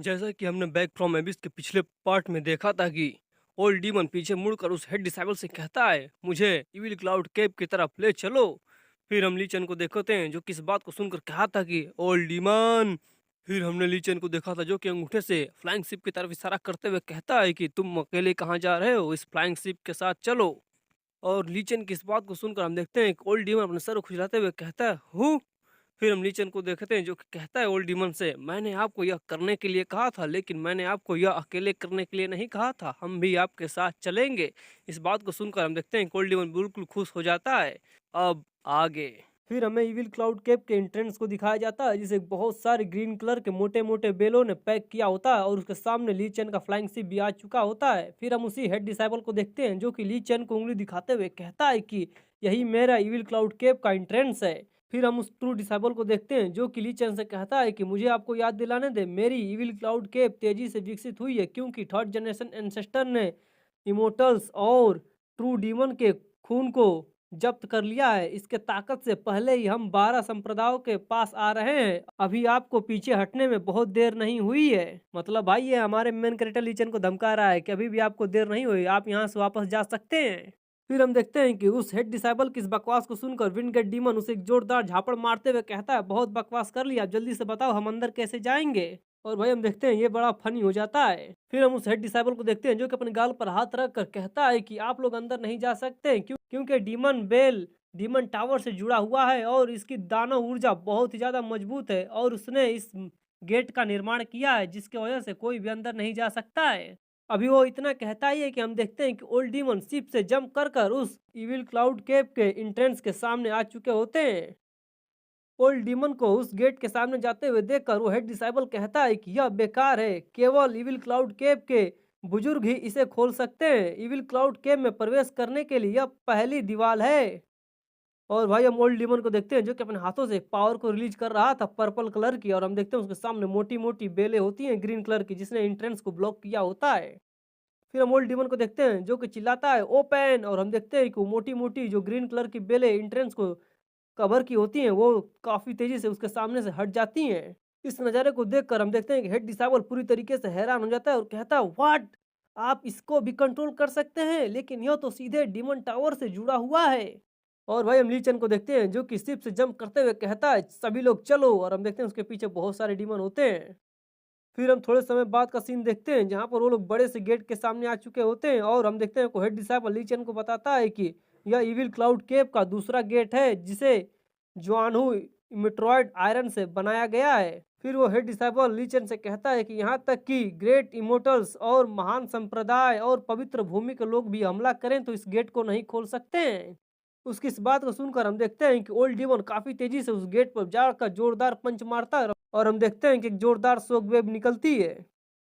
जैसा कि हमने बैक फ्रॉम एबिस के पिछले पार्ट में देखा था कि ओल्ड डीमन पीछे मुड़कर उस हेड डिसाइबल से कहता है, मुझे इविल क्लाउड केव की तरफ ले चलो। फिर हम लीचन को देखते हैं जो कि इस बात को सुनकर कहा था कि ओल्ड डीमन। फिर हमने लीचन को देखा था जो कि अंगूठे से फ्लाइंग शिप की तरफ इशारा करते हुए कहता है कि तुम अकेले कहाँ जा रहे हो, इस फ्लाइंग शिप के साथ चलो। और लीचन की इस बात को सुनकर हम देखते हैं कि ओल्ड डीमन अपने सर को खुजलाते हुए कहता है, हूँ। फिर हम लीचन को देखते हैं जो कि कहता है ओल्ड डीमन से, मैंने आपको यह करने के लिए कहा था, लेकिन मैंने आपको यह अकेले करने के लिए नहीं कहा था, हम भी आपके साथ चलेंगे। इस बात को सुनकर हम देखते हैं कि ओल्ड डीमन बिल्कुल खुश हो जाता है। अब आगे फिर हमें इविल क्लाउड केव के एंट्रेंस को दिखाया जाता है, जिसे बहुत सारे ग्रीन कलर के मोटे मोटे बेलों ने पैक किया होता है और उसके सामने ली चैन का फ्लाइंग शिप भी आ चुका होता है। फिर हम उसी हेड डिसाइबल को देखते हैं जो कि ली चैन को उंगली दिखाते हुए कहता है कि यही मेरा इविल क्लाउड केव का एंट्रेंस है। फिर हम उस ट्रू डिसाइबल को देखते हैं जो कि ली चैन से कहता है कि मुझे आपको याद दिलाने दे, मेरी इविल क्लाउड केव तेजी से विकसित हुई है क्योंकि थर्ड जनरेशन एंसेस्टर ने इमोटल्स और ट्रू डीमन के खून को जब्त कर लिया है। इसके ताकत से पहले ही हम 12 संप्रदायों के पास आ रहे हैं। अभी आपको पीछे हटने में बहुत देर नहीं हुई है। मतलब भाई ये हमारे मेन कैरेक्टर लीचन को धमका रहा है कि अभी भी आपको देर नहीं हुई, आप यहाँ से वापस जा सकते हैं। फिर हम देखते हैं कि उस हेड डिसाइबल की इस बकवास को सुनकर विंडगेट डीमन उसे एक जोरदार झापड़ मारते हुए कहता है, बहुत बकवास कर लिया, जल्दी से बताओ हम अंदर कैसे जाएंगे। और भाई हम देखते हैं ये बड़ा फनी हो जाता है। फिर हम उस हेड डिसाइबल को देखते हैं जो कि अपने गाल पर हाथ रख कर कहता है कि आप लोग अंदर नहीं जा सकते क्योंकि डीमन बेल डीमन टावर से जुड़ा हुआ है और इसकी दानव ऊर्जा बहुत ही ज्यादा मजबूत है और उसने इस गेट का निर्माण किया है जिसकी वजह से कोई भी अंदर नहीं जा सकता है। अभी वो इतना कहता ही है कि हम देखते हैं कि ओल्ड डीमन शिप से जंप कर कर उस इविल क्लाउड केव के एंट्रेंस के सामने आ चुके होते हैं। ओल्ड डीमन को उस गेट के सामने जाते हुए देखकर वो हेड डिसाइबल कहता है कि यह बेकार है, केवल इविल क्लाउड केव के बुजुर्ग ही इसे खोल सकते हैं। इविल क्लाउड केव में प्रवेश करने के लिए यह पहली दीवार है। और भाई हम ओल्ड डीमन को देखते हैं जो कि अपने हाथों से पावर को रिलीज कर रहा था पर्पल कलर की, और हम देखते हैं उसके सामने मोटी मोटी बेलें होती हैं ग्रीन कलर की जिसने एंट्रेंस को ब्लॉक किया होता है। फिर हम ओल्ड डीमन को देखते हैं जो कि चिल्लाता है ओपन, और हम देखते हैं कि वो मोटी मोटी जो ग्रीन कलर की बेलें एंट्रेंस को कवर की होती हैं वो काफी तेजी से उसके सामने से हट जाती हैं। इस नज़ारे को देखकर हम देखते हैं कि हेड डिसाइबल पूरी तरीके से हैरान हो जाता है और कहता है, व्हाट, आप इसको भी कंट्रोल कर सकते हैं, लेकिन यह तो सीधे डीमन टावर से जुड़ा हुआ है। और भाई हम लीचन को देखते हैं जो कि शिप से जंप करते हुए कहता है, सभी लोग चलो, और हम देखते हैं उसके पीछे बहुत सारे डीमन होते हैं। फिर हम थोड़े समय बाद का सीन देखते हैं जहाँ पर वो लोग बड़े से गेट के सामने आ चुके होते हैं, और हम देखते हैं को हेड डिसाइबल लीचन को बताता है कि यह इविल क्लाउड केव का दूसरा गेट है जिसे जुआनहू इमेट्रॉयड आयरन से बनाया गया है। फिर वो हेड डिसाइबल लीचन से कहता है कि यहाँ तक कि ग्रेट इमोटल्स और महान संप्रदाय और पवित्र भूमि के लोग भी हमला करें तो इस गेट को नहीं खोल सकते हैं। उसकी इस बात को सुनकर हम देखते हैं कि ओल्ड डीमन काफी तेजी से उस गेट पर जाकर जोरदार पंच मारता है, और हम देखते हैं कि एक जोरदार शॉक वेव निकलती है।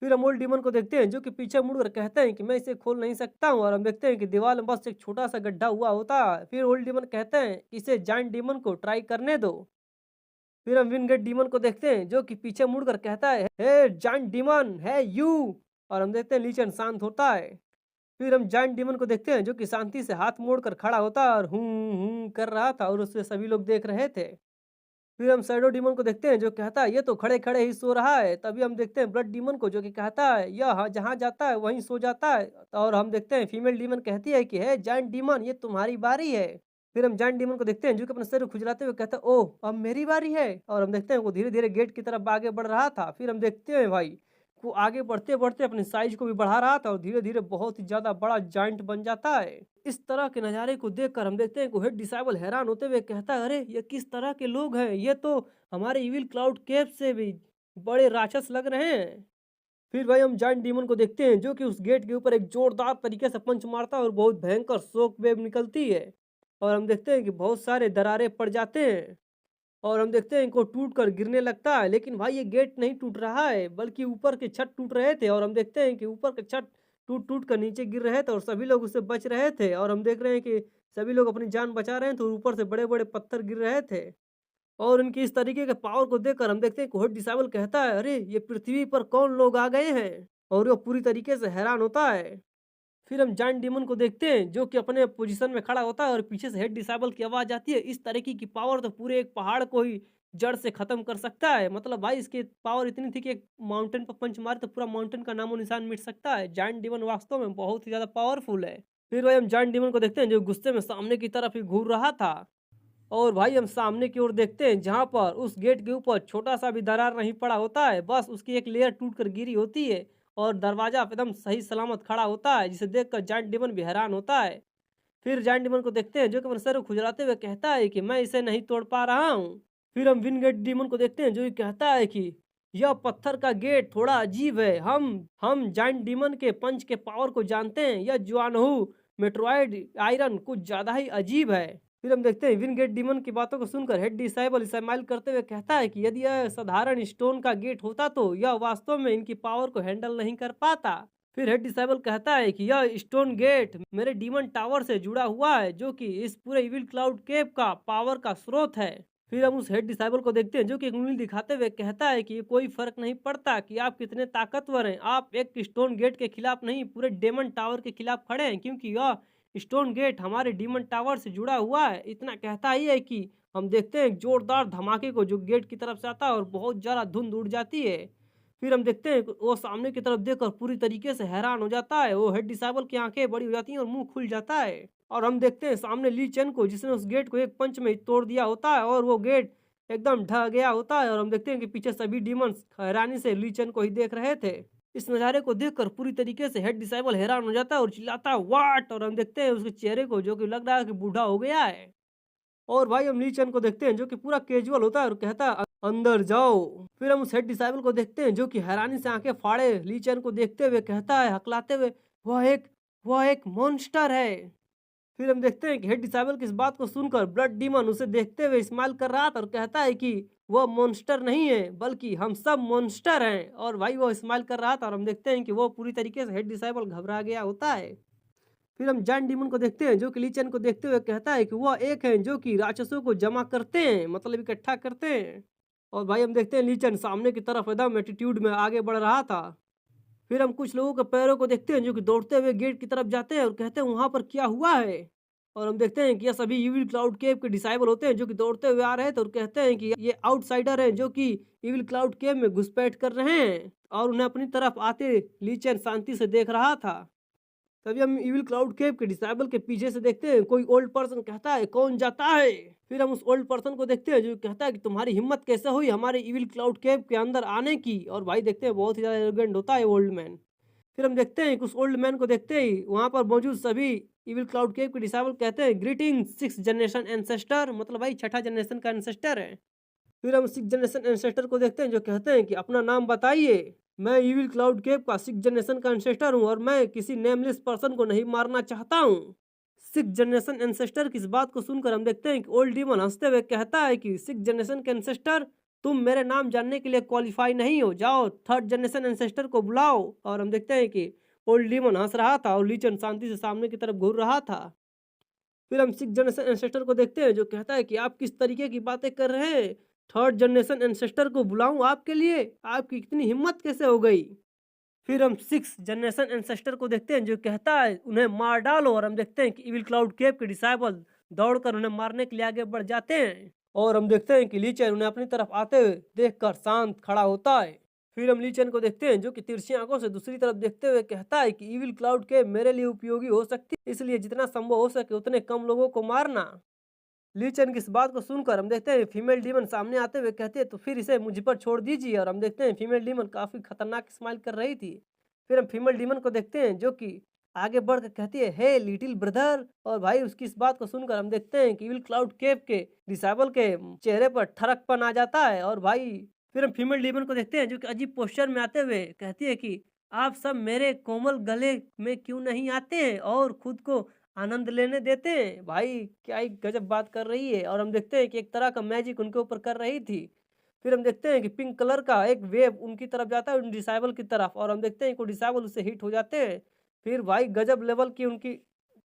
फिर हम ओल्ड डीमन को देखते हैं जो कि पीछे मुड़कर कहते हैं कि मैं इसे खोल नहीं सकता हूँ, और हम देखते हैं कि दीवार में बस एक छोटा सा गड्ढा हुआ होता है। फिर ओल्ड डीमन कहते हैं इसे जाइंट डीमन को ट्राई करने दो। फिर हम विनगेट डीमन को देखते हैं जो कि पीछे मुड़कर कहता है, हे जाइंट डीमन है यू, और हम देखते हैं लीचन शांत होता है। फिर हम जाइंट डीमन को देखते हैं जो कि शांति से हाथ मोड़कर खड़ा होता है और हूं कर रहा था और उससे सभी लोग देख रहे थे। फिर हम शैडो डीमन को देखते हैं जो कहता है ये तो खड़े खड़े ही सो रहा है। तभी हम देखते हैं ब्लड डीमन को जो कि कहता है यह जहाँ जाता है वहीं सो जाता है, और हम देखते हैं फीमेल डीमन कहती है कि है जाइंट डीमन ये तुम्हारी बारी है। फिर हम जाइंट डीमन को देखते हैं जो कि अपने सिर खुजलाते हुए कहता है ओह अब मेरी बारी है, और हम देखते हैं वो धीरे धीरे गेट की तरफ आगे बढ़ रहा था। फिर हम देखते हैं भाई वो आगे बढ़ते बढ़ते अपनी साइज को भी बढ़ा रहा था और धीरे धीरे बहुत ही ज्यादा बड़ा जाइंट बन जाता है। इस तरह के नज़ारे को देखकर हम देखते हैं कि हेड डिसाइबल हैरान होते हुए कहता है, अरे ये किस तरह के लोग हैं, ये तो हमारे इविल क्लाउड केव से भी बड़े राक्षस लग रहे हैं। फिर भाई हम जाइंट डीमन को देखते हैं जो कि उस गेट के ऊपर एक जोरदार तरीके से पंच मारता है और बहुत भयंकर शॉक वेव निकलती है, और हम देखते हैं कि बहुत सारे दरारें पड़ जाते हैं, और हम देखते हैं इनको टूट कर गिरने लगता है। लेकिन भाई ये गेट नहीं टूट रहा है बल्कि ऊपर के छत टूट रहे थे, और हम देखते हैं कि ऊपर के छत टूट टूट कर नीचे गिर रहे थे और सभी लोग उससे बच रहे थे, और हम देख रहे हैं कि सभी लोग अपनी जान बचा रहे हैं तो ऊपर से बड़े बड़े पत्थर गिर रहे थे। और उनकी इस तरीके के पावर को देखकर हम देखते हैं कोहट डिसाइबल कहता है, अरे ये पृथ्वी पर कौन लोग आ गए हैं, और वो पूरी तरीके से हैरान होता है। फिर हम जाइंट डीमन को देखते हैं जो कि अपने पोजीशन में खड़ा होता है और पीछे से हेड डिसाइबल की आवाज आती है, इस तरीके की पावर तो पूरे एक पहाड़ को ही जड़ से खत्म कर सकता है। मतलब भाई इसकी पावर इतनी थी कि एक माउंटेन पर पंच मारे तो पूरा माउंटेन का नामो निशान मिट सकता है। जायंट डीमन वास्तव में बहुत ही ज़्यादा पावरफुल है। फिर वही हम जायंट डीमन को देखते हैं जो गुस्से में सामने की तरफ ही घूर रहा था। और भाई हम सामने की ओर देखते हैं जहाँ पर उस गेट के ऊपर छोटा सा भी दरार नहीं पड़ा होता है, बस उसकी एक लेयर टूट कर गिरी होती है और दरवाजा एकदम सही सलामत खड़ा होता है, जिसे देखकर जायंट डीमन भी हैरान होता है। फिर जायंट डीमन को देखते हैं जो कि अपने सर को खुजलाते हुए कहता है कि मैं इसे नहीं तोड़ पा रहा हूँ। फिर हम विनगेट डीमन को देखते हैं जो कि कहता है कि यह पत्थर का गेट थोड़ा अजीब है। हम जायंट डीमन के पंच के पावर को जानते हैं। यह जुआनहू मेट्रोइड आयरन कुछ ज्यादा ही अजीब है। फिर हम देखते हैं विनगेट डीमन की बातों को सुनकर हेड डिसाइबल स्माइल करते हुए कहता है कि यदि यह साधारण स्टोन का गेट होता तो यह वास्तव में इनकी पावर को हैंडल नहीं कर पाता। फिर हेड डिसाइबल कहता है कि यह स्टोन गेट मेरे डीमन टावर से जुड़ा हुआ है, जो कि इस पूरे इविल क्लाउड केव का पावर का स्रोत है। फिर हम उस हेड डिसाइबल को देखते हैं जो कि एक उंगली दिखाते हुए कहता है कि कोई फर्क नहीं पड़ता कि आप कितने ताकतवर हैं, आप एक स्टोन गेट के खिलाफ नहीं पूरे डेमन टावर के खिलाफ खड़े हैं, क्योंकि यह स्टोन गेट हमारे डीमन टावर से जुड़ा हुआ है। इतना कहता ही है कि हम देखते हैं एक जोरदार धमाके को जो गेट की तरफ से आता है और बहुत ज्यादा धुंध उड़ जाती है। फिर हम देखते हैं वो सामने की तरफ देखकर पूरी तरीके से हैरान हो जाता है। वो हेड डिसाइबल की आंखें बड़ी हो जाती हैं और मुंह खुल जाता है। और हम देखते हैं सामने ली चेन को, जिसने उस गेट को एक पंच में ही तोड़ दिया होता है और वो गेट एकदम ढह गया होता है। और हम देखते हैं कि पीछे सभी डीमंस हैरानी से ली चेन को ही देख रहे थे। इस नज़ारे को देखकर पूरी तरीके से हेड डिसाइबल हैरान हो जाता है और चिल्लाता है व्हाट। और हम देखते हैं उसके चेहरे को जो कि लग रहा है कि बूढ़ा हो गया है। और भाई हम ली चेन को देखते हैं जो कि पूरा कैजुअल होता है और कहता है अंदर जाओ। फिर हम उस हेड डिसाइबल को देखते हैं जो कि हैरानी से आंखें फाड़े ली चेन को देखते हुए कहता है हकलाते हुए वह एक मॉन्स्टर है। फिर हम देखते हैं कि हेड डिसाइबल की इस बात को सुनकर ब्लड डीमन उसे देखते हुए स्माइल कर रहा था और कहता है कि वह मॉन्स्टर नहीं है बल्कि हम सब मॉन्स्टर हैं। और भाई वो स्माइल कर रहा था और हम देखते हैं कि वो पूरी तरीके से हेड डिसाइबल घबरा गया होता है। फिर हम जैन डीमन को देखते हैं जो कि ली चेन को देखते हुए कहता है कि वह एक है जो कि राक्षसों को जमा करते हैं, मतलब इकट्ठा करते हैं। और भाई हम देखते हैं ली चेन सामने की तरफ एकदम एटीट्यूड में आगे बढ़ रहा था। फिर हम कुछ लोगों के पैरों को देखते हैं जो कि दौड़ते हुए गेट की तरफ जाते हैं और कहते हैं वहां पर क्या हुआ है। और हम देखते हैं कि ये सभी इविल क्लाउड केव के डिसाइबल होते हैं जो कि दौड़ते हुए आ रहे थे और कहते हैं कि ये आउटसाइडर हैं जो कि इविल क्लाउड केव में घुसपैठ कर रहे हैं। और उन्हें अपनी तरफ आते ली चेन शांति से देख रहा था। तभी हम इविल क्लाउड केव के डिसाइबल के पीछे से देखते हैं कोई ओल्ड पर्सन कहता है कौन जाता है। फिर हम उस ओल्ड पर्सन को देखते हैं जो कहता है कि तुम्हारी हिम्मत कैसे हुई हमारे इविल क्लाउड केव के अंदर आने की। और भाई देखते हैं बहुत ही ज्यादा एरोगेंट होता है ओल्ड मैन। फिर हम देखते हैं कि उस ओल्ड मैन को देखते ही वहां पर मौजूद सभी इविल क्लाउड केव के डिसाइबल कहते हैं ग्रीटिंग सिक्स जनरेशन एंसेस्टर, मतलब भाई छठा जनरेशन का एंसेस्टर है। फिर हम सिक्स जनरेशन एंसेस्टर को देखते हैं जो कहते हैं कि अपना नाम बताइए। मैं इविल क्लाउड केव का सिक्स जनरेशन का एंसेस्टर हूँ और मैं किसी नेमलेस पर्सन को नहीं मारना चाहता हूँ। सिक्स जनरेशन एंसेस्टर की इस बात को सुनकर हम देखते हैं कि ओल्ड डीमन हंसते हुए कहता है कि सिक्स जनरेशन के एंसेस्टर तुम मेरे नाम जानने के लिए क्वालिफाई नहीं हो, जाओ थर्ड जनरेशन एंसेस्टर को बुलाओ। और हम देखते हैं कि ओल्ड डीमन हंस रहा था और लीचन शांति से सामने की तरफ घूर रहा था। फिर हम सिक्स जनरेशन एंसेस्टर को देखते हैं जो कहता है कि आप किस तरीके की बातें कर रहे हैं, थर्ड जनरेशन एंसेस्टर को बुलाऊं आपके लिए, आपकी इतनी हिम्मत कैसे हो गई। फिर हम सिक्स जनरेशन एंसेस्टर को देखते हैं जो कहता है उन्हें मार डालो। और हम देखते हैं कि इविल क्लाउड केव के डिसाइबल दौड़कर उन्हें मारने के लिए आगे बढ़ जाते हैं। और हम देखते हैं कि लीचन उन्हें अपनी तरफ आते हुए देखकर शांत खड़ा होता है। फिर हम लीचन को देखते हैं जो कि तिरछी आंखों से दूसरी तरफ देखते हुए कहता है कि इविल क्लाउड केव मेरे लिए उपयोगी हो सकती है, इसलिए जितना संभव हो सके उतने कम लोगों को मारना। लीचन की इस बात को सुनकर हम देखते हैं फीमेल डीमन सामने आते हुए कहते हैं तो फिर इसे मुझ पर छोड़ दीजिए। और हम देखते हैं फीमेल डीमन काफी खतरनाक स्माइल कर रही थी। फिर हम फीमेल डीमन को देखते हैं जो कि आगे बढ़कर कहती है हे लिटिल ब्रदर। और भाई उसकी इस बात को सुनकर हम देखते हैं कि इविल क्लाउड केव के डिसाइबल के चेहरे पर ठरकपन आ जाता है। और भाई फिर हम फीमेल डीमन को देखते हैं जो कि अजीब पोस्चर में आते हुए कहती है कि आप सब मेरे कोमल गले में क्यों नहीं आते हैं और खुद को आनंद लेने देते हैं। भाई क्या ही गजब बात कर रही है। और हम देखते हैं कि एक तरह का मैजिक उनके ऊपर कर रही थी। फिर हम देखते हैं कि पिंक कलर का एक वेव उनकी तरफ जाता है उन डिसाइबल की तरफ। और हम देखते हैं कि डिसाइबल उससे हिट हो जाते हैं। फिर भाई गजब लेवल की उनकी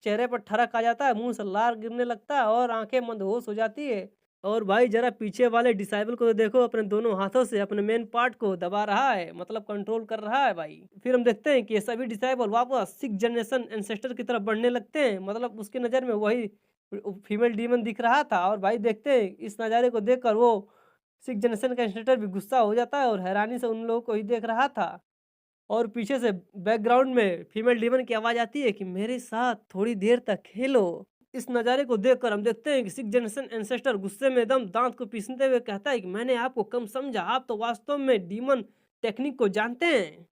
चेहरे पर ठरक आ जाता है, मुंह से लार गिरने लगता है और आंखें मंदहोश हो जाती है। और भाई जरा पीछे वाले डिसाइबल को तो देखो, अपने दोनों हाथों से अपने मेन पार्ट को दबा रहा है, मतलब कंट्रोल कर रहा है भाई। फिर हम देखते हैं कि ये सभी डिसाइबल वापस सिक्स जनरेशन एंसेस्टर की तरफ बढ़ने लगते हैं, मतलब उसकी नज़र में वही फीमेल डीमन दिख रहा था। और भाई देखते हैं इस नज़ारे को देखकर वो सिक्स जनरेशन का इंस्ट्रक्टर भी गुस्सा हो जाता है और हैरानी से उन लोगों को ही देख रहा था। और पीछे से बैकग्राउंड में फीमेल डीमन की आवाज़ आती है कि मेरे साथ थोड़ी देर तक खेलो। इस नज़ारे को देखकर हम देखते हैं कि सिक्स जनरेशन एंसेस्टर गुस्से में एकदम दांत को पीसते हुए कहता है कि मैंने आपको कम समझा, आप तो वास्तव में डीमन टेक्निक को जानते हैं।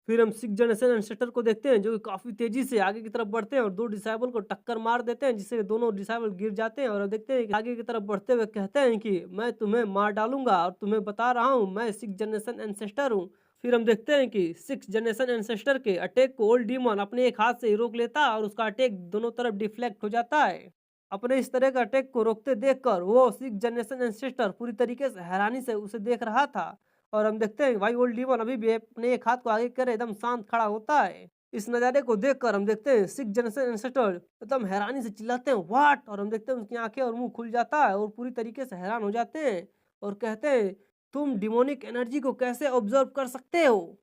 फिर हम सिक्स जनरेशन एंसेस्टर को देखते हैं जो कि काफ़ी तेज़ी से आगे की तरफ बढ़ते हैं और दो डिसाइबल को टक्कर मार देते हैं, जिससे दोनों डिसाइबल गिर जाते हैं। और हम देखते हैं कि आगे की तरफ बढ़ते हुए कहते हैं कि मैं तुम्हें मार डालूंगा और तुम्हें बता रहा हूँ मैं सिक्स जनरेशन एंसेस्टर हूँ। फिर हम देखते हैं कि सिक्स जनरेशन एंसेस्टर के अटैक को ओल्ड डीमन अपने एक हाथ से ही रोक लेता है और उसका अटैक दोनों तरफ डिफ्लेक्ट हो जाता है। अपने इस तरह का अटैक को रोकते देखकर वो सिक्स जनरेशन एंसेस्टर पूरी तरीके से हैरानी से उसे देख रहा था। और हम देखते हैं कि भाई ओल्ड डीमन अभी भी अपने एक हाथ को आगे करे एकदम शांत खड़ा होता है। इस नज़ारे को देखकर हम देखते हैं सिक्स जनरेशन एंसेस्टर एकदम हैरानी से चिल्लाते हैं व्हाट, और हम देखते हैं उसकी आंखें और मुंह खुल जाता है और पूरी तरीके से हैरान हो जाते हैं और कहते हैं तुम डिमोनिक एनर्जी को कैसे ऑब्जर्व कर सकते हो।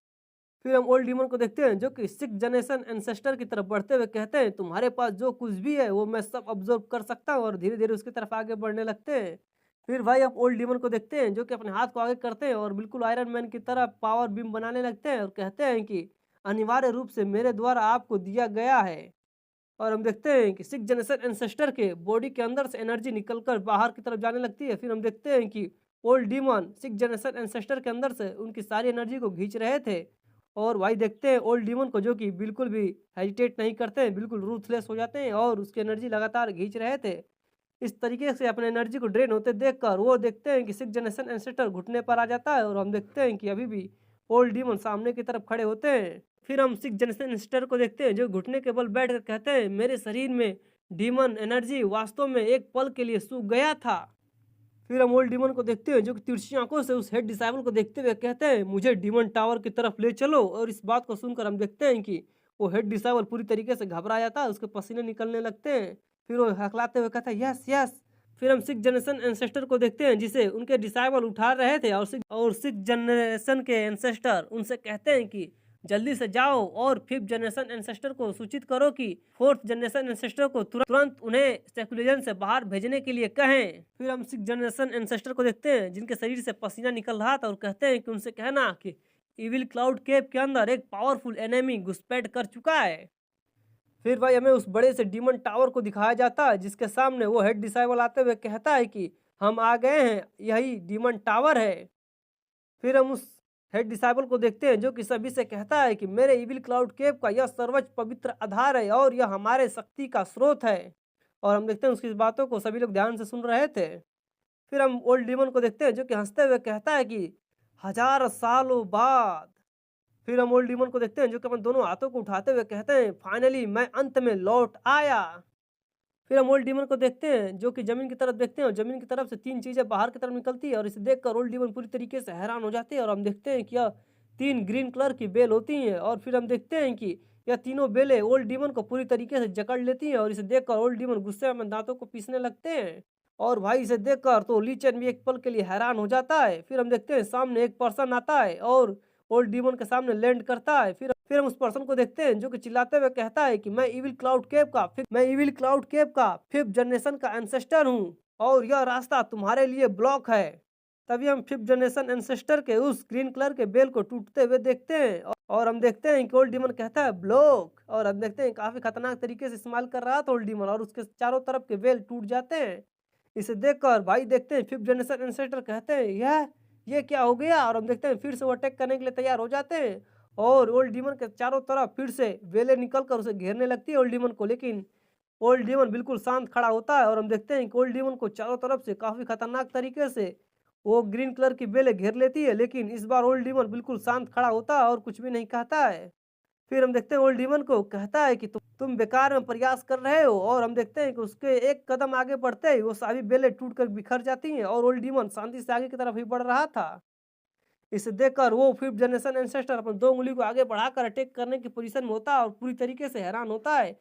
फिर हम ओल्ड डीमन को देखते हैं जो कि सिक्स जनरेशन एंसेस्टर की तरफ बढ़ते हुए कहते हैं तुम्हारे पास जो कुछ भी है वो मैं सब ऑब्जर्व कर सकता हूँ, और धीरे धीरे उसकी तरफ आगे बढ़ने लगते हैं। फिर भाई आप ओल्ड डीमन को देखते हैं जो कि अपने हाथ को आगे करते हैं और बिल्कुल आयरन मैन की तरह पावर बीम बनाने लगते हैं और कहते हैं कि अनिवार्य रूप से मेरे द्वारा आपको दिया गया है। और हम देखते हैं कि सिक्स जनरेशन एंसेस्टर के बॉडी के अंदर से एनर्जी निकलकर बाहर की तरफ जाने लगती है। फिर हम देखते हैं कि old demon six generation ancestor के अंदर से उनकी सारी एनर्जी को खींच रहे थे। और भाई देखते हैं ओल्ड डीमन को जो कि बिल्कुल भी हेजिटेट नहीं करते हैं, बिल्कुल रूथलेस हो जाते हैं और उसकी एनर्जी लगातार खींच रहे थे। इस तरीके से अपने एनर्जी को ड्रेन होते देखकर वो देखते हैं कि सिक्स जनरेशन एंसेस्टर घुटने पर आ जाता है और हम देखते हैं कि अभी भी ओल्ड डीमन सामने की तरफ खड़े होते हैं। फिर हम सिक्स जनरेशन एंसेस्टर को देखते हैं जो घुटने के बल बैठ कर कहते हैं मेरे शरीर में डीमन एनर्जी वास्तव में एक पल के लिए सूख गया था। फिर हम ओल्ड डीमन को देखते हैं जो कि तिरछी आंखों से उस हेड डिसाइबल को देखते हुए कहते हैं मुझे डीमन टावर की तरफ ले चलो। और इस बात को सुनकर हम देखते हैं कि वो हेड डिसाइबल पूरी तरीके से घबरा जाता है, उसके पसीने निकलने लगते हैं। फिर वो हकलाते हुए कहता है यस यस। फिर हम सिक्स जनरेशन एंसेस्टर को देखते हैं जिसे उनके डिसाइबल उठा रहे थे और सिक्स जनरेशन के एंसेस्टर उनसे कहते हैं कि जल्दी से जाओ और फिफ्थ जनरेशन एंसेस्टर को सूचित करो कि फोर्थ जनरेशन एंसेस्टर को तुरंत उन्हें सेक्युलरिजन से बाहर भेजने के लिए कहें। फिर हम सिक्स जनरेशन एंसेस्टर को देखते हैं जिनके शरीर से पसीना निकल रहा था और कहते हैं कि उनसे कहना कि इविल क्लाउड केव के अंदर एक पावरफुल एनिमी घुसपैठ कर चुका है। फिर भाई हमें उस बड़े से डीमन टावर को दिखाया जाता है जिसके सामने वो हेड डिसाइबल आते हुए कहता है कि हम आ गए हैं, यही डीमन टावर है। फिर हम उस हेड डिसाइबल को देखते हैं जो कि सभी से कहता है कि मेरे इविल क्लाउड केव का यह सर्वोच्च पवित्र आधार है और यह हमारे शक्ति का स्रोत है। और हम देखते हैं उसकी इस बातों को सभी लोग ध्यान से सुन रहे थे। फिर हम ओल्ड डीमन को देखते हैं जो कि हंसते हुए कहता है कि 1000 सालों बाद। फिर हम ओल्ड डीमन को देखते हैं जो कि अपने दोनों हाथों को उठाते हुए कहते हैं फाइनली मैं अंत में लौट आया। फिर हम ओल्ड डीमन को देखते हैं जो कि जमीन की तरफ देखते हैं और जमीन की तरफ से तीन चीजें बाहर की तरफ निकलती है और इसे देखकर ओल्ड डीमन पूरी तरीके से हैरान हो जाते हैं। और हम देखते हैं कि यह तीन ग्रीन कलर की बेल होती हैं और फिर हम देखते हैं कि यह तीनों बेलें ओल्ड डीमन को पूरी तरीके से जकड़ लेती हैं और इसे देखकर ओल्ड डीमन गुस्से में दांतों को पीसने लगते हैं। और भाई इसे देखकर तो ली चैन भी एक पल के लिए हैरान हो जाता है। फिर हम देखते हैं सामने एक पर्सन आता है और ओल्ड डीमन के सामने लैंड करता है। फिर हम उस पर्सन को देखते हैं जो कि चिल्लाते हुए कहता है कि मैं इविल क्लाउड केव का फिफ्थ जनरेशन का एंसेस्टर हूँ और यह रास्ता तुम्हारे लिए ब्लॉक है। तभी हम फिफ्थ जनरेशन एंसेस्टर के उस ग्रीन कलर के बेल को टूटते हुए देखते हैं और हम देखते हैं कि ओल्ड डीमन कहता है ब्लॉक, और हम देखते हैं काफी खतरनाक तरीके से इस्तेमाल कर रहा था ओल्ड डीमन और उसके चारों तरफ के बेल टूट जाते हैं। इसे देखकर भाई देखते हैं फिफ्थ जनरेशन एंसेस्टर कहते हैं ये क्या हो गया, और हम देखते हैं फिर से वो अटैक करने के लिए तैयार हो जाते हैं और ओल्ड डीमन के चारों तरफ फिर से बेलें निकलकर उसे घेरने लगती है ओल्ड डीमन को। लेकिन ओल्ड डीमन बिल्कुल शांत खड़ा होता है और हम देखते हैं कि ओल्ड डीमन को चारों तरफ से काफी खतरनाक तरीके से वो ग्रीन कलर की बेलें घेर लेती है। लेकिन इस बार ओल्ड डीमन बिल्कुल शांत खड़ा होता है और कुछ भी नहीं कहता है। फिर हम देखते हैं ओल्ड डीमन को कहता है कि तुम बेकार में प्रयास कर रहे हो, और हम देखते हैं कि उसके एक कदम आगे बढ़ते ही वो सारी बेलें टूट कर बिखर जाती हैं और ओल्ड डीमन शांति से आगे की तरफ ही बढ़ रहा था। इसे देखकर वो फिफ्थ जनरेशन एंसेस्टर अपने दो उंगली को आगे बढ़ाकर अटैक करने की पोजीशन में होता है और पूरी तरीके से हैरान होता है,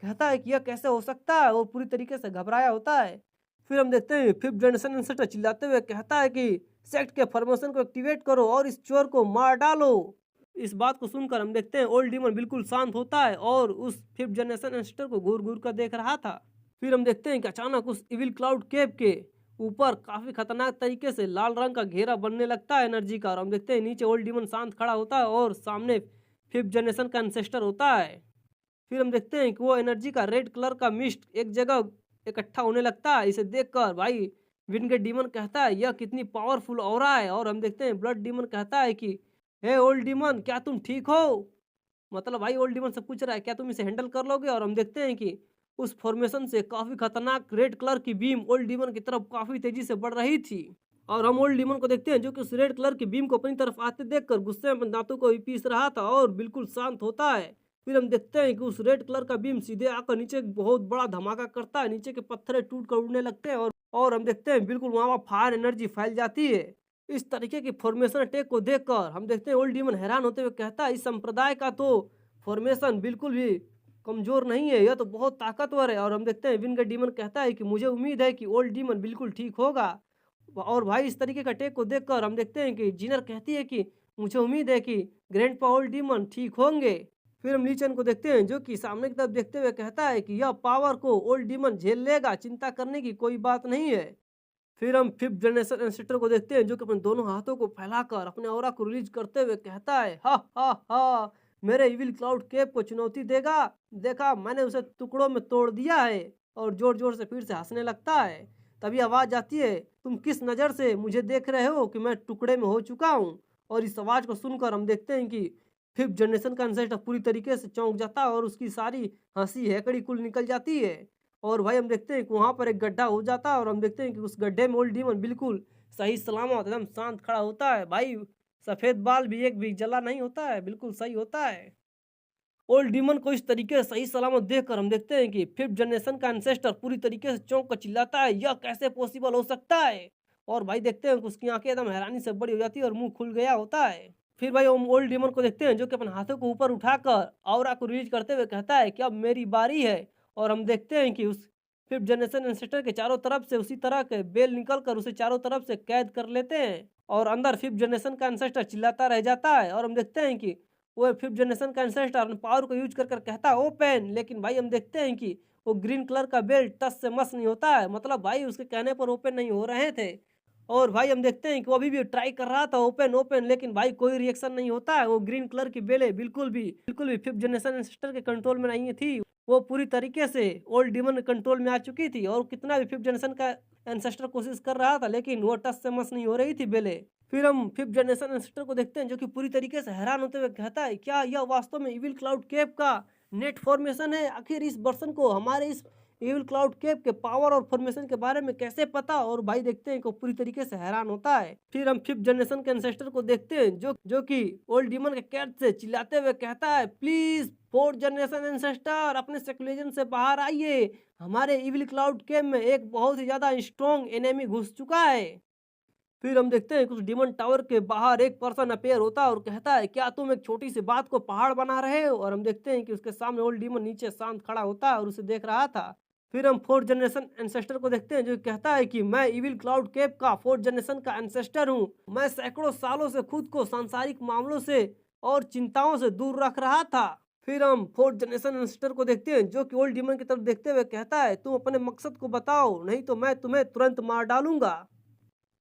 कहता है कि यह कैसे हो सकता है, वो पूरी तरीके से घबराया होता है। फिर हम देखते हैं फिफ्थ जनरेशन एंसेस्टर चिल्लाते हुए कहता है कि सेक्ट के फॉर्मेशन को एक्टिवेट करो और इस चोर को मार डालो। इस बात को सुनकर हम देखते हैं ओल्ड डीमन बिल्कुल शांत होता है और उस फिफ्थ जनरेशन एंसेस्टर को घूर घूर कर देख रहा था। फिर हम देखते हैं कि अचानक उस इविल क्लाउड केव के ऊपर काफ़ी खतरनाक तरीके से लाल रंग का घेरा बनने लगता है एनर्जी का, और हम देखते हैं नीचे ओल्ड डीमन शांत खड़ा होता है और सामने 5th जनरेशन का एंसेस्टर होता है। फिर हम देखते हैं कि वो एनर्जी का रेड कलर का मिस्ट एक जगह इकट्ठा होने लगता है। इसे देखकर भाई विनगेट डीमन कहता है यह कितनी पावरफुल ऑरा है, और हम देखते हैं ब्लड डीमन कहता है कि हे ओल्ड डीमन, क्या तुम ठीक हो? मतलब भाई ओल्ड डीमन से पूछ रहा है क्या तुम इसे हैंडल कर लोगे, और हम देखते हैं कि उस फॉर्मेशन से काफी खतरनाक रेड कलर की बीम ओल्ड डीमन की तरफ काफी तेजी से बढ़ रही थी। और हम ओल्ड डीमन को देखते हैं जो कि उस रेड कलर की बीम को अपनी तरफ आते देखकर गुस्से में अपने दांतों को भी पीस रहा था और बिल्कुल शांत होता है। फिर हम देखते हैं कि उस रेड कलर का बीम सीधे आकर नीचे एक बहुत बड़ा धमाका करता है, नीचे के पत्थर टूट कर उड़ने लगते हैं, और हम देखते हैं बिल्कुल वहाँ फायर एनर्जी फैल जाती है। इस तरीके की फॉर्मेशन अटैक को देखकर हम देखते हैं ओल्ड डीमन हैरान होते हुए कहता है इस संप्रदाय का तो फॉर्मेशन बिल्कुल भी कमजोर नहीं है, यह तो बहुत ताकतवर है। और हम देखते हैं विनगेट डीमन कहता है कि मुझे उम्मीद है कि ओल्ड डीमन बिल्कुल ठीक होगा। और भाई इस तरीके का अटैक को देखकर हम देखते हैं कि जिनर कहती है कि मुझे उम्मीद है कि ग्रैंडपा ओल्ड डीमन ठीक होंगे। फिर हम लीचन को देखते हैं जो कि सामने की तरफ देखते हुए कहता है कि यह पावर को ओल्ड डीमन झेल लेगा, चिंता करने की कोई बात नहीं है। फिर हम 5th जनरेशन एंसेस्टर को देखते हैं जो कि अपने दोनों हाथों को फैलाकर अपने ऑरा को रिलीज करते हुए कहता है हा हा हा, मेरे इविल क्लाउड केप को चुनौती देगा, देखा मैंने उसे टुकड़ों में तोड़ दिया है। और जोर जोर से फिर से हंसने लगता है। तभी आवाज आती है तुम किस नज़र से मुझे देख रहे हो कि मैं टुकड़े में हो चुका हूँ। और इस आवाज को सुनकर हम देखते हैं कि 5th जनरेशन का एंसेस्टर पूरी तरीके से चौंक जाता है और उसकी सारी हंसी हैकड़ी कुल निकल जाती है। और भाई हम देखते हैं कि वहाँ पर एक गड्ढा हो जाता है, और हम देखते हैं कि उस गड्ढे में ओल्ड डीमन बिल्कुल सही सलामत एकदम शांत खड़ा होता है। भाई सफेद बाल भी एक भी जला नहीं होता है, बिल्कुल सही होता है। ओल्ड डीमन को इस तरीके से सही सलामत देखकर हम देखते हैं कि 5th जनरेशन का एंसेस्टर पूरी तरीके से चौंक कर चिल्लाता है यह कैसे पॉसिबल हो सकता है। और भाई देखते हैं कि उसकी आंखें एकदम हैरानी से बड़ी हो जाती है और मुंह खुल गया होता है। फिर भाई हम ओल्ड डीमन को देखते हैं जो कि अपने हाथों को ऊपर उठाकर ऑरा को रिलीज करते हुए कहता है कि अब मेरी बारी है। और हम देखते हैं कि उस 5th जनरेशन एंसेस्टर के चारों तरफ से उसी तरह के बेल निकलकर उसे चारों तरफ से कैद कर लेते हैं, और अंदर 5th जनरेशन का एंसेस्टर चिल्लाता रह जाता है। और हम देखते हैं कि वो 5th जनरेशन का एंसेस्टर अपने पावर को यूज कर कर कहता है ओपन, लेकिन भाई हम देखते हैं कि वो ग्रीन कलर का बेल्ट टस से मस नहीं होता है, मतलब भाई उसके कहने पर ओपन नहीं हो रहे थे। और भाई हम देखते हैं कि वो अभी भी ट्राई कर रहा था ओपन ओपन, लेकिन भाई कोई रिएक्शन नहीं होता है। वो ग्रीन कलर की बेले बिल्कुल भी 5th जनरेशन एंसेस्टर के कंट्रोल में नहीं थी, वो पूरी तरीके से ओल्ड डीमन कंट्रोल में आ चुकी थी। और कितना भी 5th जनरेशन का एंसेस्टर कोशिश कर रहा था, लेकिन वो टस से मस नहीं हो रही थी बेले। फिर हम 5th जनरेशन एंसेस्टर को देखते हैं जो कि पूरी तरीके से हैरान होते हुए कहता है क्या यह वास्तव में इविल क्लाउड केप का नेट फॉर्मेशन है? आखिर इस वर्षन को हमारे इस इविल क्लाउड केप के पावर और फॉर्मेशन के बारे में कैसे पता? और भाई देखते हैं कि वो पूरी तरीके से हैरान होता है। फिर हम 5th जनरेशन के एंसेस्टर को देखते हैं जो कि ओल्ड डीमन के कैट से चिल्लाते हुए कहता है प्लीज 4th जनरेशन एंसेस्टर अपने सेक्युलेशन से बाहर आइए, हमारे इविल क्लाउड केप में एक बहुत ही ज्यादा स्ट्रॉन्ग एनिमी घुस चुका है। फिर हम देखते हैं कुछ डीमन टावर के बाहर एक पर्सन अपेयर होता है और कहता है क्या तुम एक छोटी सी बात को पहाड़ बना रहे हो? और हम देखते हैं कि उसके सामने ओल्ड डीमन नीचे शांत खड़ा होता है और उसे देख रहा था। फिर हम 4th जनरेशन एंसेस्टर को देखते हैं जो कहता है कि मैं इविल क्लाउड केप का 4th जनरेशन का एंसेस्टर हूँ, मैं सैकड़ों सालों से खुद को सांसारिक मामलों से और चिंताओं से दूर रख रहा था। फिर हम 4th जनरेशन एंसेस्टर को देखते हैं जो कि ओल्ड डीमन की तरफ देखते हुए कहता है तुम अपने मकसद को बताओ, नहीं तो मैं तुम्हें तुरंत मार डालूंगा।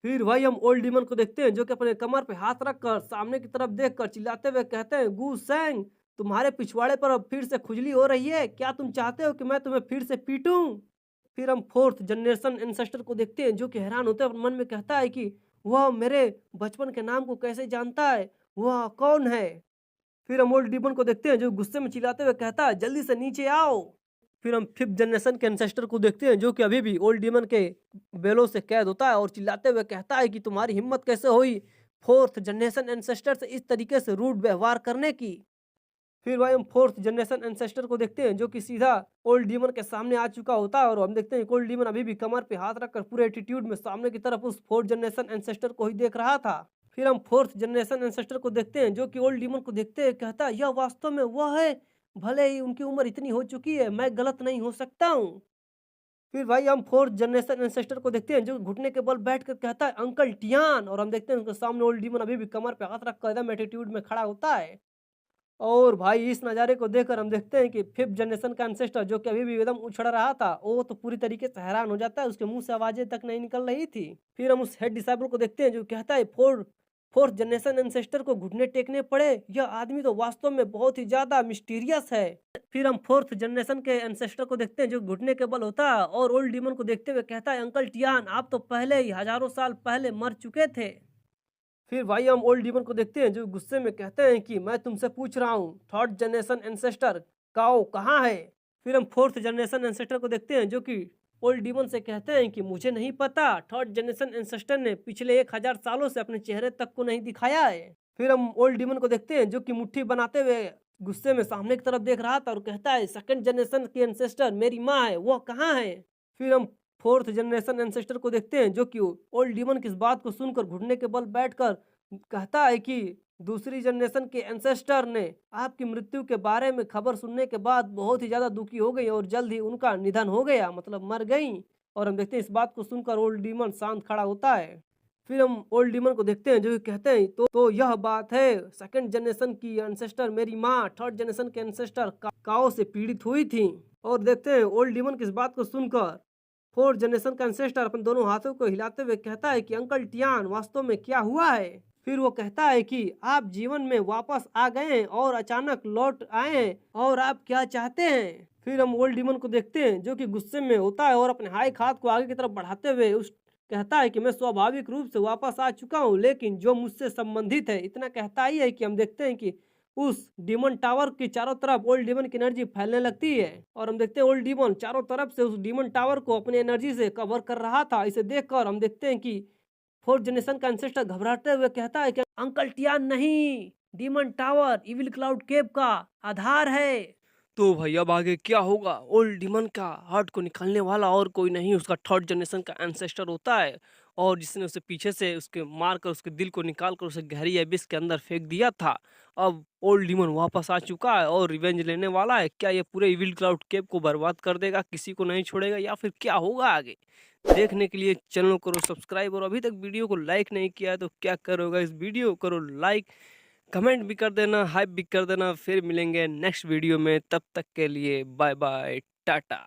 फिर भाई हम ओल्ड डीमन को देखते हैं जो कि अपने कमर पे हाथ रखकर सामने की तरफ देखकर चिल्लाते हुए कहते हैं गू सैंग, तुम्हारे पिछवाड़े पर अब फिर से खुजली हो रही है, क्या तुम चाहते हो कि मैं तुम्हें फिर से पीटूं? फिर हम 4th जनरेशन एंसेस्टर को देखते हैं जो कि हैरान होते हुए मन में कहता है कि वह मेरे बचपन के नाम को कैसे जानता है, वह कौन है? फिर हम ओल्ड डीमन को देखते हैं जो गुस्से में चिल्लाते हुए कहता है जल्दी से नीचे आओ। फिर हम 5th जनरेशन के एंसेस्टर को देखते हैं जो कि अभी भी ओल्ड डीमन के बेलों से कैद होता है और चिल्लाते हुए कहता है कि तुम्हारी हिम्मत कैसे हुई 4th जनरेशन एंसेस्टर से इस तरीके से रूड व्यवहार करने की। फिर भाई हम 4th जनरेशन एंसेस्टर को देखते हैं जो कि सीधा ओल्ड डीमन के सामने आ चुका होता है और हम देखते हैं ओल्ड डीमन अभी भी कमर पे हाथ रखकर पूरे एटीट्यूड में सामने की तरफ उस 4th जनरेशन एंसेस्टर को ही देख रहा था। फिर हम 4th जनरेशन एंसेस्टर को देखते हैं जो कि ओल्ड डीमन को देखते हैं कहता है यह वास्तव में वह है, भले ही उनकी उम्र इतनी हो चुकी है, मैं गलत नहीं हो सकता हूँ। फिर भाई हम 4th जनरेशन एंसेस्टर को देखते हैं जो घुटने के बल बैठ कर कहता है अंकल टियान, और हम देखते हैं उसके सामने ओल्ड डीमन अभी भी कमर पे हाथ रखकर एकदम एटीट्यूड में खड़ा होता है। और भाई इस नज़ारे को देखकर हम देखते हैं कि 5th जनरेशन का एंसेस्टर जो कि अभी भी एकदम उछल रहा था, वो तो पूरी तरीके से हैरान हो जाता है, उसके मुँह से आवाज़ें तक नहीं निकल रही थी। फिर हम उस हेड डिसाइबल को देखते हैं जो कहता है 4th जनरेशन एंसेस्टर को घुटने टेकने पड़े, यह आदमी तो वास्तव में बहुत ही ज़्यादा मिस्टीरियस है। फिर हम 4th जनरेशन के एंसेस्टर को देखते हैं जो घुटने के बल होता है और ओल्ड डीमन को देखते हुए कहता है, अंकल टियान आप तो पहले ही हज़ारों साल पहले मर चुके थे। फिर भाई हम ओल्ड डीमन को देखते हैं जो गुस्से में कहते हैं कि मैं तुमसे पूछ रहा हूँ 3rd जनरेशन एंसेस्टर काओ कहाँ है। फिर हम 4th जनरेशन एंसेस्टर को देखते हैं जो कि ओल्ड डीमन से कहते हैं कि मुझे नहीं पता, 3rd जनरेशन एंसेस्टर ने पिछले 1000 सालों से अपने चेहरे तक को नहीं दिखाया है। फिर हम ओल्ड डीमन को देखते हैं जो कि मुट्ठी बनाते हुए गुस्से में सामने की तरफ देख रहा था और कहता है 2nd जनरेशन की एंसेस्टर मेरी माँ है, वो कहाँ है। फिर हम 4th जनरेशन एंसेस्टर को देखते हैं जो कि ओल्ड डीमन की इस बात को सुनकर घुटने के बल बैठकर कहता है कि दूसरी जनरेशन के एंसेस्टर ने आपकी मृत्यु के बारे में खबर सुनने के बाद बहुत ही ज़्यादा दुखी हो गई और जल्द ही उनका निधन हो गया, मतलब मर गई। और हम देखते हैं इस बात को सुनकर ओल्ड डीमन शांत खड़ा होता है। फिर हम ओल्ड डीमन को देखते हैं जो कि कहते हैं तो यह बात है 2nd जनरेशन की एंसेस्टर मेरी माँ 3rd जनरेशन के एंसेस्टर काओ से पीड़ित हुई थी। और देखते हैं ओल्ड डीमन की इस बात को सुनकर 4th जनरेशन का एंसेस्टर अपने दोनों हाथों को हिलाते हुए कहता है कि अंकल टियान वास्तव में क्या हुआ है। फिर वो कहता है कि आप जीवन में वापस आ गए हैं और अचानक लौट आए हैं और आप क्या चाहते हैं। फिर हम ओल्ड डीमन को देखते हैं जो कि गुस्से में होता है और अपने हाई हाथ को आगे की तरफ बढ़ाते हुए उस कहता है कि मैं स्वाभाविक रूप से वापस आ चुका हूँ, लेकिन जो मुझसे संबंधित है इतना कहता ही है कि हम देखते हैं कि उस डीमन टावर के चारों तरफ ओल्ड डीमन की एनर्जी फैलने लगती है और हम देखते हैं ओल्ड डीमन चारों तरफ से उस डीमन टावर को अपनी एनर्जी से कवर कर रहा था। इसे देखकर हम देखते हैं कि 4th जनरेशन का एंसेस्टर घबराते हुए कहता है कि अंकल टियान नहीं, डीमन टावर इविल क्लाउड केव का आधार है। तो भाई अब आगे क्या होगा? ओल्ड डीमन का हार्ट को निकालने वाला और कोई नहीं उसका 3rd जनरेशन का एंसेस्टर होता है और जिसने उसे पीछे से उसके मार कर उसके दिल को निकाल कर उसे गहरी एबिस के अंदर फेंक दिया था। अब ओल्ड डीमन वापस आ चुका है और रिवेंज लेने वाला है। क्या ये पूरे इविल क्लाउड केव को बर्बाद कर देगा, किसी को नहीं छोड़ेगा, या फिर क्या होगा आगे? देखने के लिए चैनल करो सब्सक्राइब और अभी तक वीडियो को लाइक नहीं किया है तो क्या करोगा, इस वीडियो करो लाइक, कमेंट भी कर देना, हाइप भी कर देना। फिर मिलेंगे नेक्स्ट वीडियो में, तब तक के लिए बाय बाय टाटा।